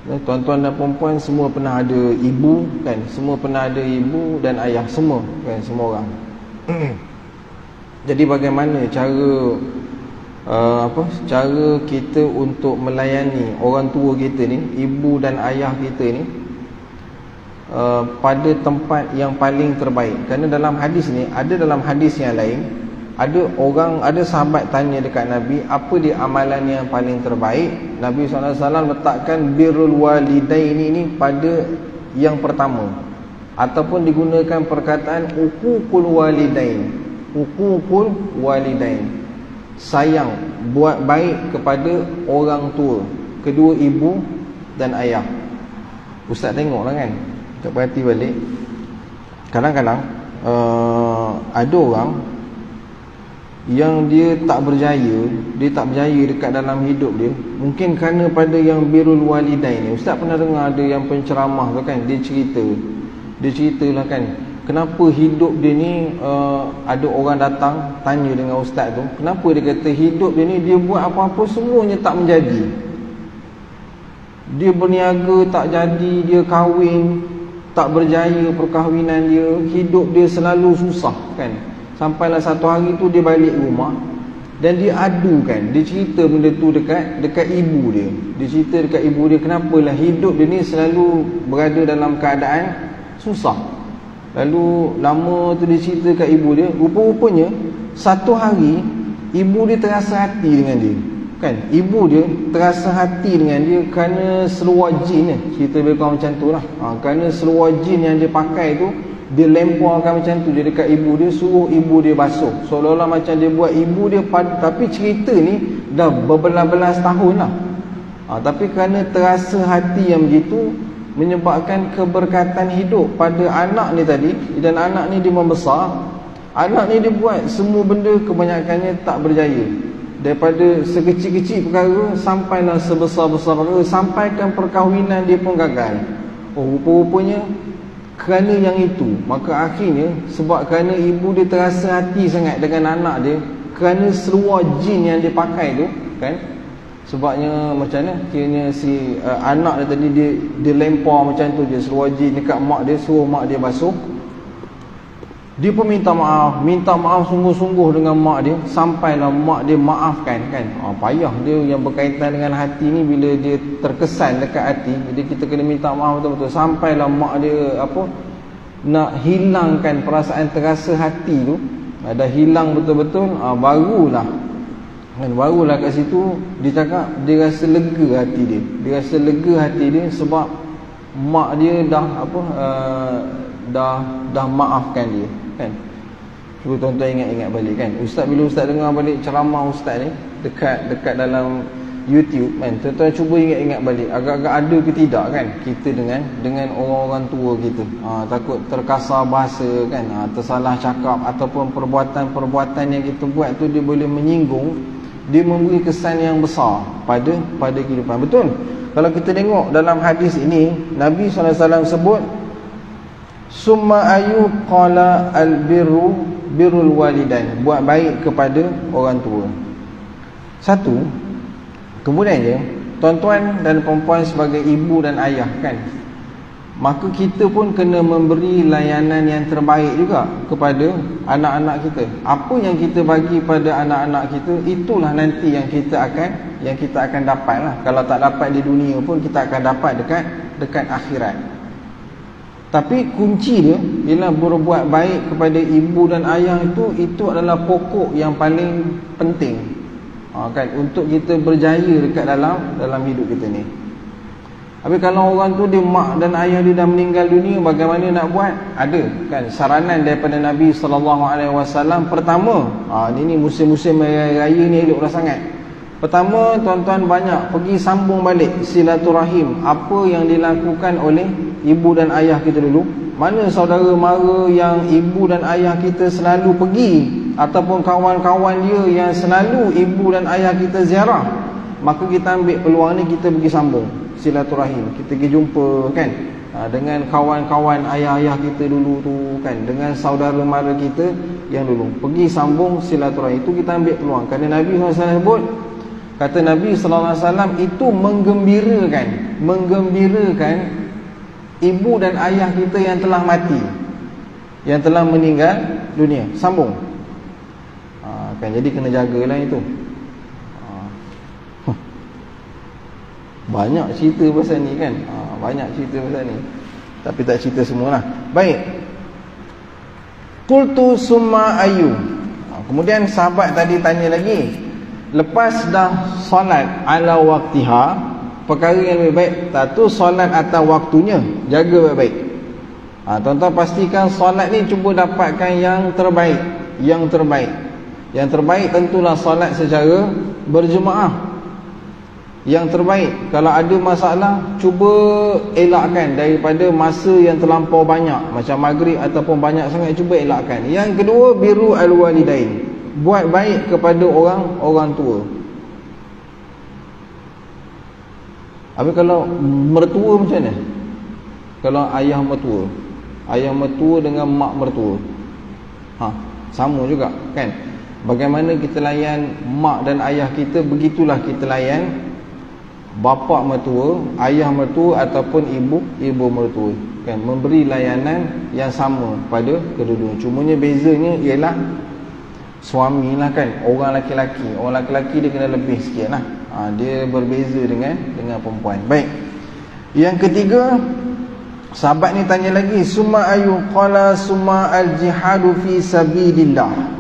Tuan-tuan dan perempuan semua pernah ada ibu kan, semua pernah ada ibu dan ayah, semua kan, semua orang. Jadi bagaimana cara cara kita untuk melayani orang tua kita ni, ibu dan ayah kita ni, pada tempat yang paling terbaik. Kerana dalam hadis ni, dalam hadis yang lain, ada sahabat tanya dekat Nabi, apa dia amalan yang paling terbaik? Nabi SAW letakkan birrul walidain ini pada yang pertama, ataupun digunakan perkataan uququl walidain. Uququl walidain, sayang, buat baik kepada orang tua, kedua ibu dan ayah. Ustaz tengoklah kan, kita perhati balik. Kadang-kadang ada orang yang dia tak berjaya dekat dalam hidup dia, mungkin kerana pada yang birrul walidain ni. Ustaz pernah dengar ada yang penceramah tu kan, dia ceritalah kan, kenapa hidup dia ni, ada orang datang tanya dengan ustaz tu, kenapa dia kata hidup dia ni, dia buat apa-apa semuanya tak menjadi. Dia berniaga tak jadi, dia kahwin tak berjaya perkahwinan dia, hidup dia selalu susah kan. Sampailah satu hari tu dia balik rumah dan dia adukan, dia cerita benda tu dekat ibu dia. Dia cerita dekat ibu dia, kenapalah hidup dia ni selalu berada dalam keadaan susah. Lalu lama tu dia cerita kat ibu dia, rupa-rupanya satu hari ibu dia terasa hati dengan dia kan. Ibu dia terasa hati dengan dia kerana seluar jin ni, cerita lebih kurang macam tu lah. Kerana seluar jin yang dia pakai tu, dia lemparkan macam tu, dia dekat ibu dia, suruh ibu dia basuh, seolah-olah macam dia buat ibu dia tapi cerita ni dah berbelas-belas tahun lah. Tapi kerana terasa hati yang begitu, menyebabkan keberkatan hidup pada anak ni tadi. Dan anak ni dia membesar, anak ni dia buat semua benda kebanyakannya tak berjaya. Daripada sekecil-kecil perkara sampailah sebesar-besar perkara, sampaikan perkahwinan dia pun gagal. Rupa-rupanya kerana yang itu, maka akhirnya sebab kerana ibu dia terasa hati sangat dengan anak dia, kerana seluar jin yang dia pakai tu kan, sebabnya macam mana, kiranya si anak dia tadi dia lempar macam tu je seluar jin dekat mak dia, suruh mak dia basuh. Dia pun minta maaf sungguh-sungguh dengan mak dia, sampailah mak dia maafkan kan. Payah dia yang berkaitan dengan hati ni, bila dia terkesan dekat hati, jadi kita kena minta maaf betul-betul. Sampailah mak dia nak hilangkan perasaan terasa hati tu, dah hilang betul-betul, barulah kat situ dia cakap dia rasa lega hati dia. Dia rasa lega hati dia sebab mak dia dah maafkan dia kan. Cuba tuan-tuan ingat balik kan, bila ustaz dengar balik ceramah ustaz ni dekat dalam YouTube kan, tuan-tuan cuba ingat balik, agak-agak ada ke tidak kan kita dengan orang-orang tua kita. Takut terkasar bahasa kan, tersalah cakap, ataupun perbuatan yang kita buat tu dia boleh menyinggung, dia memberi kesan yang besar pada kehidupan. Betul, kalau kita tengok dalam hadis ini, Nabi SAW sebut summa ayu qala birrul walidain, buat baik kepada orang tua. Satu, kemudiannya tuan-tuan dan perempuan sebagai ibu dan ayah kan, maka kita pun kena memberi layanan yang terbaik juga kepada anak-anak kita. Apa yang kita bagi pada anak-anak kita, itulah nanti yang kita akan dapat lah. Kalau tak dapat di dunia pun, kita akan dapat dekat akhirat. Tapi kunci dia ialah berbuat baik kepada ibu dan ayah. Itu adalah pokok yang paling penting kan, untuk kita berjaya dekat dalam hidup kita ni. Tapi kalau orang tu dia mak dan ayah dia dah meninggal dunia, bagaimana nak buat? Ada kan saranan daripada Nabi SAW. Pertama, ini musim-musim raya ni eloklah sangat. Pertama, tuan-tuan banyak pergi sambung balik silaturahim apa yang dilakukan oleh ibu dan ayah kita dulu. Mana saudara mara yang ibu dan ayah kita selalu pergi, ataupun kawan-kawan dia yang selalu ibu dan ayah kita ziarah, maka kita ambil peluang ni, kita pergi sambung silaturahim. Kita pergi jumpa kan dengan kawan-kawan ayah-ayah kita dulu tu kan, dengan saudara mara kita yang dulu, pergi sambung silaturahim. Itu kita ambil peluang, kerana Nabi SAW sebut Kata Nabi sallallahu alaihi wasallam, itu menggembirakan ibu dan ayah kita yang telah mati, yang telah meninggal dunia. Sambung. Kan jadi kena jagalah itu. Banyak cerita pasal ni kan. Banyak cerita pasal ni, tapi tak cerita semualah. Baik. Qultu summa ayu. Kemudian sahabat tadi tanya lagi, lepas dah solat ala waktiha, perkara yang lebih baik satu, solat atas waktunya, jaga baik-baik. Tuan-tuan pastikan solat ni cuba dapatkan yang terbaik. Yang terbaik tentulah solat secara berjemaah. Yang terbaik, kalau ada masalah, cuba elakkan daripada masa yang terlampau banyak, macam maghrib ataupun banyak sangat, cuba elakkan. Yang kedua, biru al-walidain, buat baik kepada orang tua. Habis kalau mertua macam mana? Kalau ayah mertua dengan mak mertua, sama juga kan? Bagaimana kita layan mak dan ayah kita, begitulah kita layan bapa mertua, ayah mertua ataupun ibu mertua, kan? Memberi layanan yang sama pada kedua-dua. Cumanya bezanya ialah suami lah kan, orang lelaki dia kena lebih sikit lah. Dia berbeza dengan perempuan. Baik. Yang ketiga, sahabat ni tanya lagi, summa ayu, qala summa al-jihadu fi sabilillah.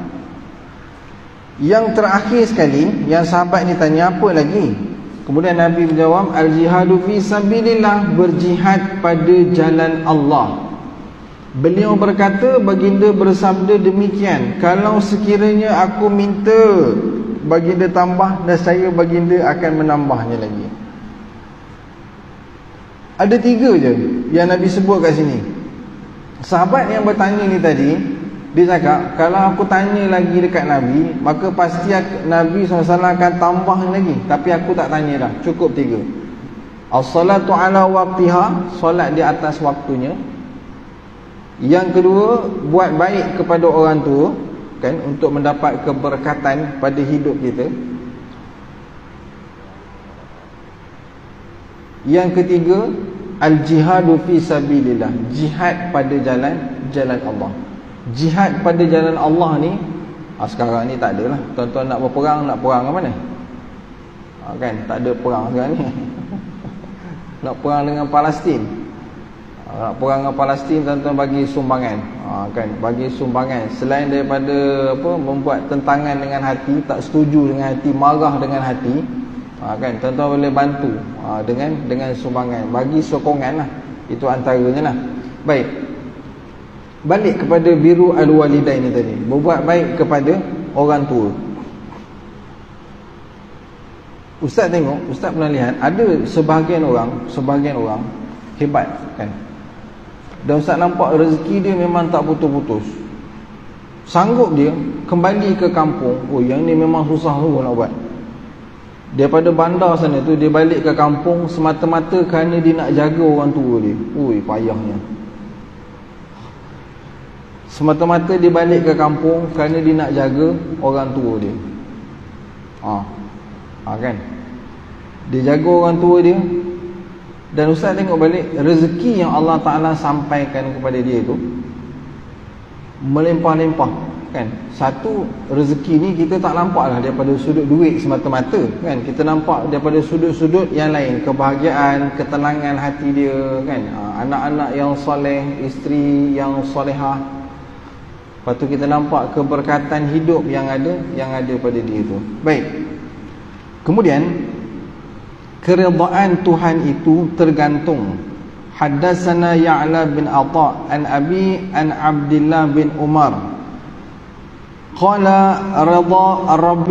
Yang terakhir sekali, yang sahabat ni tanya apa lagi? Kemudian Nabi menjawab, al-jihadu fi sabilillah, berjihad pada jalan Allah. Beliau berkata, baginda bersabda demikian, kalau sekiranya aku minta baginda tambah, nescaya baginda akan menambahnya lagi. Ada 3 je yang Nabi sebut kat sini. Sahabat yang bertanya ni tadi, dia cakap, kalau aku tanya lagi dekat Nabi, maka pasti Nabi SAW akan tambah lagi. Tapi aku tak tanya dah, cukup 3. As-salatu ala waqtiha, solat di atas waktunya. Yang kedua, buat baik kepada orang tua, kan, untuk mendapat keberkatan pada hidup kita. Yang ketiga, al-jihadu fi sabilillah, jihad pada jalan Allah. Jihad pada jalan Allah ni, sekarang ni tak ada lah. Tuan-tuan nak berperang, nak perang ke mana? Kan, tak ada perang sekarang ni. Nak perang dengan Palestin, nak perang dengan Palestin, tuan-tuan bagi sumbangan. Kan, bagi sumbangan. Selain daripada membuat tentangan dengan hati, tak setuju dengan hati, marah dengan hati, kan, tuan-tuan boleh bantu dengan sumbangan, bagi sokongan lah. Itu antaranya lah. Baik. Balik kepada biru al-walidain ni tadi, berbuat baik kepada orang tua. Ustaz tengok, Ustaz pernah lihat, ada sebahagian orang hebat kan, dan Ustaz nampak rezeki dia memang tak putus-putus. Sanggup dia kembali ke kampung. Yang ni memang susah nak buat. Daripada bandar sana tu, dia balik ke kampung semata-mata kerana dia nak jaga orang tua dia. Payahnya. Semata-mata dia balik ke kampung kerana dia nak jaga orang tua dia. Kan, dia jaga orang tua dia. Dan Ustaz tengok balik, rezeki yang Allah Ta'ala sampaikan kepada dia tu melimpah-limpah kan. Satu, rezeki ni kita tak nampak lah daripada sudut duit semata-mata kan. Kita nampak daripada sudut-sudut yang lain, kebahagiaan, ketenangan hati dia kan, anak-anak yang soleh, isteri yang solehah. Lepas tu kita nampak keberkatan hidup yang ada pada dia tu. Baik. Kemudian keridaan Tuhan itu tergantung. Haddatsana Ya'la bin Atha an Abi an Abdullah bin Umar qala ridha ar-Rabb